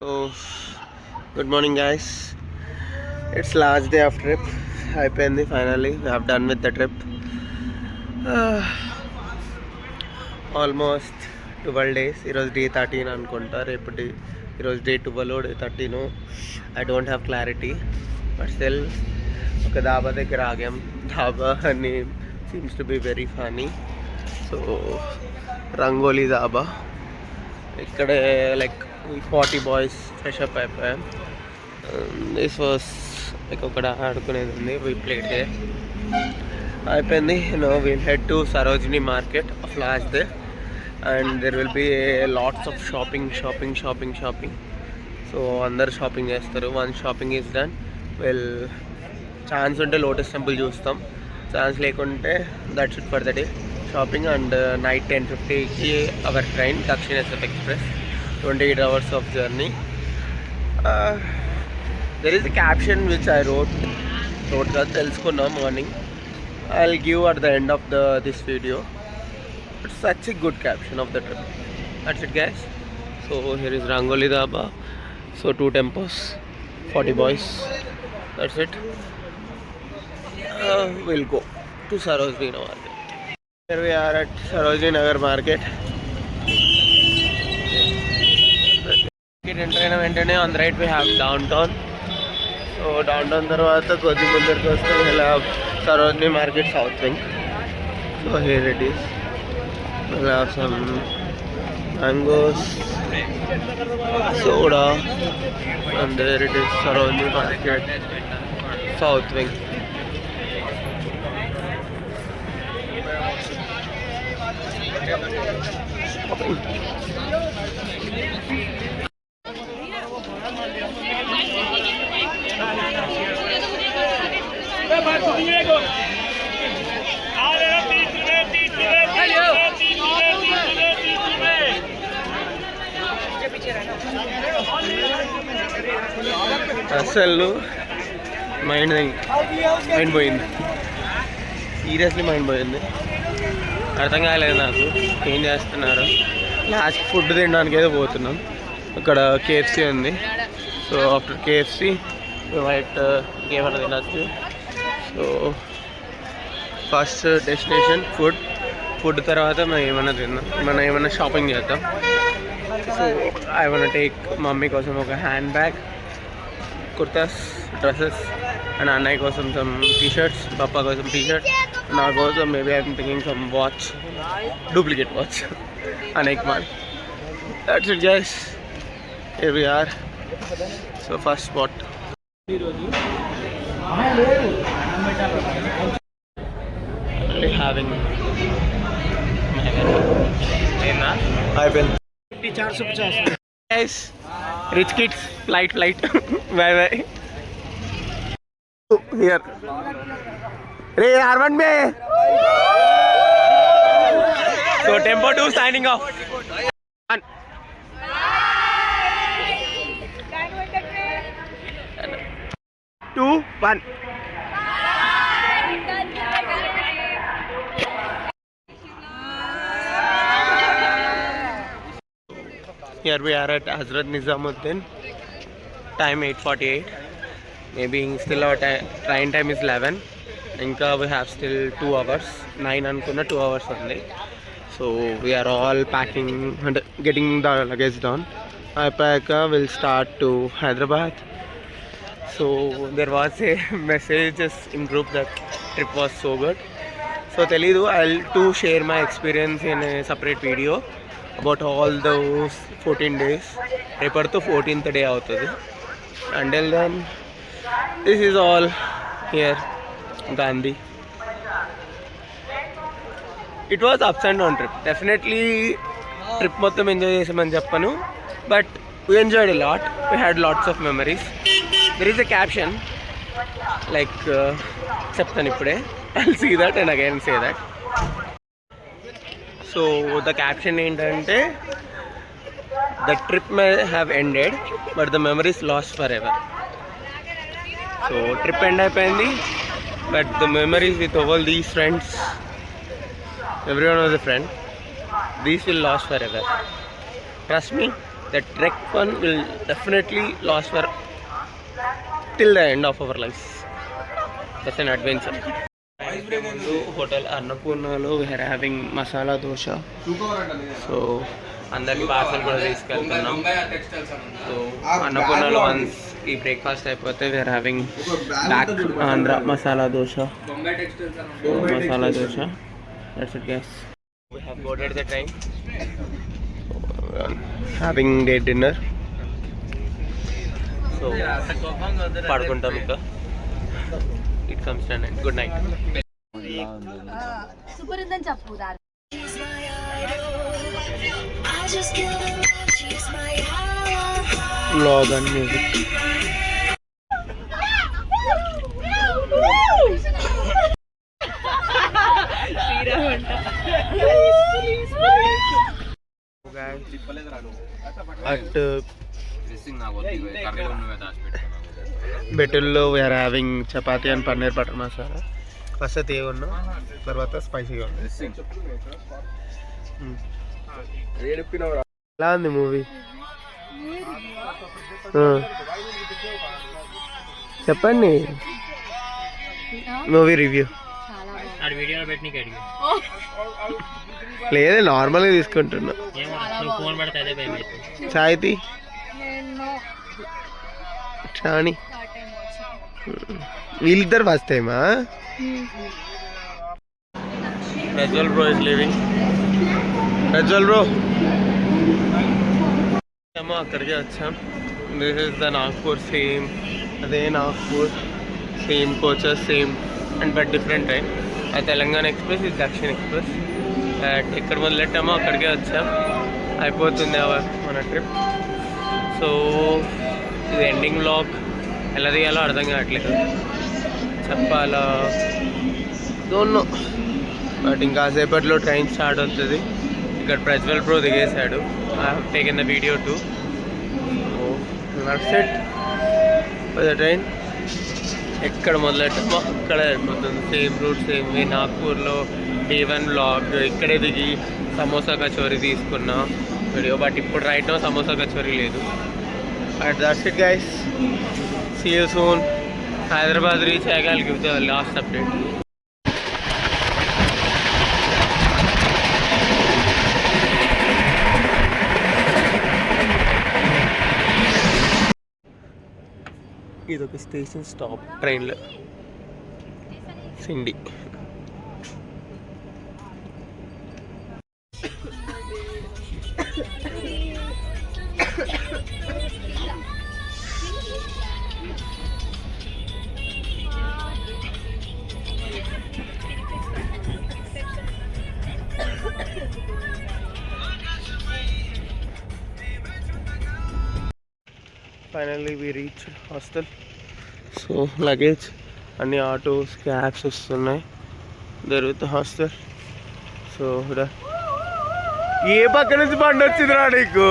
So, good morning, guys. It's last day of trip. అయిపోయింది finally. We have done with the trip. Almost 12 days. ఈరోజు day 13 అనుకుంటా. ఈరోజు day 12 day 13. I don't have clarity but still ఒక ధాబా దగ్గర ఆగాం. ధాబా అని seems to be very funny. So Rangoli dhaba ఇక్కడే like 40 boys fresh up అయిపోయాం. దిస్ వాస్ లైక్ ఒకడ ఆడుకునేది ఉంది. వీ ప్లేడ్ దే అయిపోయింది. We'll head to Sarojini market of last day and there will be lots of shopping. So అందరు shopping చేస్తారు. One shopping is done. Chance ఉంటే lotus temple చూస్తాం, chance లేకుంటే that's it for the day shopping. And night 10:50కి our train Dakshin SF express, 28 hours of journey. There is a caption which I wrote that teleskunna morning. I'll give at the end of this video. It's such a good caption of the trip. That's it, guys. So here is Rangoli Dhaba. So 2 tempos, 40 boys. That's it. We'll go to Sarojini Nagar market. Here we are at Sarojini Nagar market. Enter అయిన వెంటనే on the right we have down town. So down town తర్వాత కొద్ది ముందరికి వస్తే ఇలా Sarojini market south wing. So here it is. we'll have some mangoes, soda, and there it is, Sarojini market south wing. అసలు mind పోయింది, seriously mind పోయింది. అర్థం కాలేదు నాకు ఏం చేస్తున్నారు. లాస్ట్ ఫుడ్ తినడానికి ఏదో పోతున్నాం. అక్కడ KFC ఉంది. సో ఆఫ్టర్ KFC వైట్ ఇంకేమైనా తినచ్చు. సో ఫస్ట్ డెస్టినేషన్ ఫుడ్ తర్వాత మనం ఏమైనా షాపింగ్ చేద్దాం. So I want take mummy కోసం ఒక hand bag, kurtas, dresses, and అన్నయ్య కోసం సమ్ టీ-షర్ట్స్, పప్పా కోసం టీ-షర్ట్స్, నా కోసం maybe I'm thinking some watch, duplicate watch, అనేక్ mall. That's it guys, here we are. So first spot having అయిపోయింది. Guys, rich kids, flight. Bye. Here. Hey, R1 me. So tempo 2 signing off. 1. 2, 1. Here we are at Hazrat Nizamuddin. Time 8:48. Maybe still our train time is 11. Inka we have still 2 hours. 9 anukunna 2 hours only. So we are all packing and getting the luggage down. Ayapayaka will start to Hyderabad. So there was a message in group that trip was so good. So telidu, I'll too share my experience in a separate video about all those 14 days. రేపటితో 14th day అవుతుంది. Until then, this is all here, Gandhi. It was ups and down trip. Definitely trip మొత్తం enjoy చేసామని చెప్పను, but we enjoyed a lot. We had lots of memories. There is a caption like చెప్తాను ఇప్పుడే. I'll see that and again say that. So the caption ఏంటంటే, the trip may have ended but the memories last for ever. So trip end అయిపోయింది, but the memories with all these friends, everyone was a friend, these will last for ever. Trust me, The trek one will definitely last for till the end of our lives. That's an adventure. ముందు hotel అన్నపూర్ణలో we are having masala dosa. So అందరికి parcel కూడా తీసుకెళ్తున్నాం. So అన్నపూర్ణలో once ఈ breakfast అయిపోతే we are having back Andhra masala dosa. Masala dosa. That's it guys. We have boarded the train. Having day dinner. So పడుకుంటాం ఇంకా. It comes to an end. Good night. Super ఉందని చెప్పు. Vlog and music. At బెటిల్లో we are having chapati and paneer butter masala. First తీయగా ఉన్నాం, తర్వాత స్పైసీగా ఉంది. ఎలా ఉంది మూవీ? చెప్పండి మూవీ రివ్యూ. లేదే నార్మల్గా తీసుకుంటున్నా. సాయితీ చాని వీళ్ళిద్దరు ఫస్ట్ టైమా? Prajwal bro is living. Prajwal bro ఏమో అక్కడికే వచ్చాం. This is the Nagpur. Same అదే Nagpur, same coaches, same and but different time. ఆ తెలంగాణ ఎక్స్ప్రెస్, ఇది దక్షిణ ఎక్స్ప్రెస్. ఎక్కడ మొదలెట్టామో అక్కడికే వచ్చాం. అయిపోతుంది మన ట్రిప్. సో ఇది ఎండింగ్ వ్లాగ్. ఎలా తీయాలో అర్థం కావట్లేదు, చెప్పాలా డోంట్ నో. బట్ ఇంకా సేపట్లో ట్రైన్ స్టార్ట్ అవుతుంది. ఇక్కడ ప్రజ్వల్ బ్రో దిగేశాడు. I have taken the video too. That's it for the train. ఎక్కడ మొదలెట్టామో అక్కడే అయిపోతుంది. Same route, same way. నాగ్పూర్లో డే 1 వ్లాగ్. ఇక్కడే దిగి సమోసా కచోరీ తీసుకున్నా వీడియో. బట్ ఇప్పుడు రైట్ నో సమోసా కచోరీ లేదు. But that's it guys. See you soon. Hyderabad reach. I'll give the last update. ఇదొక స్టేషన్ స్టాప్ ట్రైన్లో. Sindi. Finally we reach hostel. So luggage అన్ని autos, cabs వస్తున్నాయి. దొరుకుతా హాస్టల్. సో ఏ పక్క నుంచి బండి వచ్చిందిరా నీకు?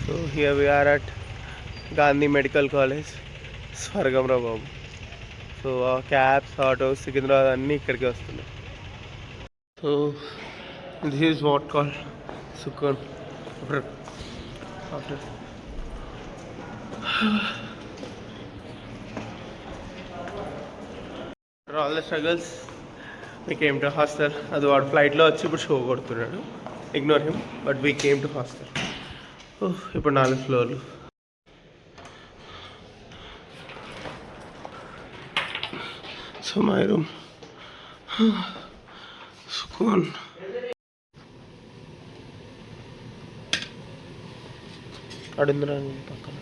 So here we are at Gandhi medical college, స్వర్గంరా బాబు. సో ఆ క్యాబ్స్, ఆటోస్, సికింద్రాబాద్ అన్నీ ఇక్కడికి వస్తున్నాయి. So this is what call సుకూన్. After all the struggles, we came to hostel. అది వాడు ఫ్లైట్లో వచ్చి ఇప్పుడు షో కొడుతున్నాడు. Ignore him. But we came to hostel. ఇప్పుడు 4 ఫ్లోర్లు. So my room. సుకూన్. అడుందిరా నేను పక్కన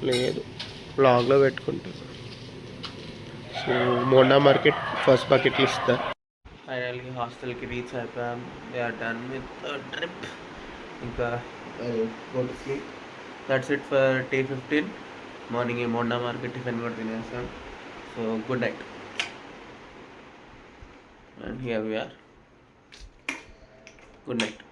లేదు, బ్లాగ్లో పెట్టుకుంటాను. సో మోండా మార్కెట్ ఫస్ట్ బకెట్లు ఇస్తారు. ఫైనల్గా హాస్టల్కి రీచ్ అయిపోయాం. They are done with trip. ఇంకా that's it for day 15. Morning Monda market tiffin కూడా తినేసాం. So good night. And here we are. Good night.